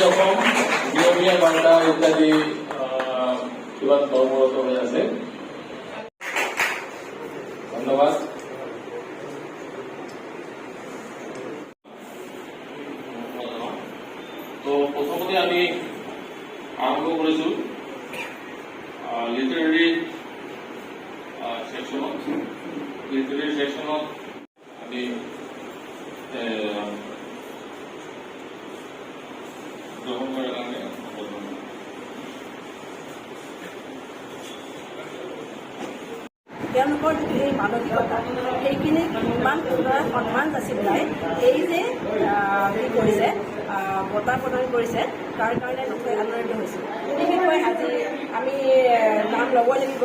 রকম নিয়মীয়া বার্তা ইত্যাদি কিবা কর্মরত হয়ে আছে। ধন্যবাদ। তো প্রথমতে আমি আরম্ভ করেছো লিটারেরি সেকশনত আমি গ্রহণ করার কারণে তেওঁলোকৰ যিটো এই মানসিকতা সেইখিনি ইমান সুন্দৰ সন্মান যাচি পেলাই এই যে কি কৰিছে বঁটা প্ৰদান কৰিছে তাৰ কাৰণে নথৈ আনন্দিত হৈছোঁ। বিশেষকৈ আজি আমি নাম ল'ব লাগিব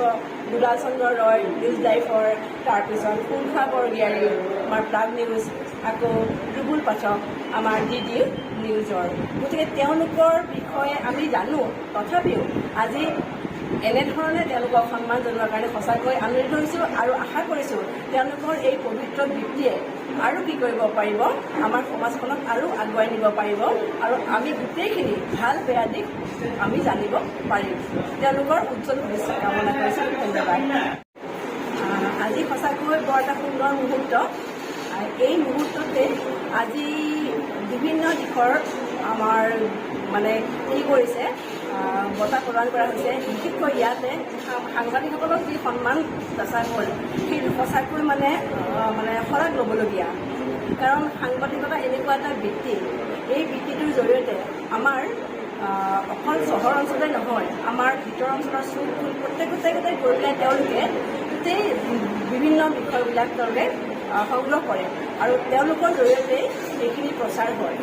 দুলাল চন্দ্ৰ ৰয় নিউজ লাইফৰ, তাৰপিছত কুলফা বৰগয়াৰী আমাৰ প্ৰাগ নিউজ, আকৌ ৰুবুল পাঠক আমাৰ DD নিউজৰ। গতিকে তেওঁলোকৰ বিষয়ে আমি জানো, তথাপিও আজি এনেধৰণে তেওঁলোকক সন্মান জনোৱাৰ কাৰণে সঁচাকৈ আনন্দিত হৈছোঁ আৰু আশা কৰিছোঁ তেওঁলোকৰ এই পবিত্ৰ বৃত্তিয়ে আৰু কি কৰিব পাৰিব, আমাৰ সমাজখনক আৰু আগুৱাই নিব পাৰিব আৰু আমি গোটেইখিনি ভাল বেয়া দিশ আমি জানিব পাৰিম। তেওঁলোকৰ উজ্জ্বল ভৱিষ্যত কামনা কৰিছোঁ। ধন্যবাদ। আজি সঁচাকৈ বৰ এটা সুন্দৰ মুহূৰ্ত। এই মুহূৰ্ততে আজি বিভিন্ন দিশৰ আমাৰ মানে কি কৰিছে বঁটা প্ৰদান কৰা হৈছে। বিশেষকৈ ইয়াতে সাংবাদিকসকলক যি সন্মান যাচা হ'ল সেইটো সঁচাকৈ মানে শলাগ ল'বলগীয়া। কাৰণ সাংবাদিকতা এনেকুৱা এটা বৃত্তি, এই বৃত্তিটোৰ জৰিয়তে আমাৰ অকল চহৰ অঞ্চলতে নহয়, আমাৰ ভিতৰ অঞ্চলৰ চুক ফুল প্ৰত্যেকতে গৈ পেলাই তেওঁলোকে গোটেই বিভিন্ন বিষয়বিলাক তেওঁলোকে সংগ্ৰহ কৰে আৰু তেওঁলোকৰ জৰিয়তে সেইখিনি প্ৰচাৰ হয়।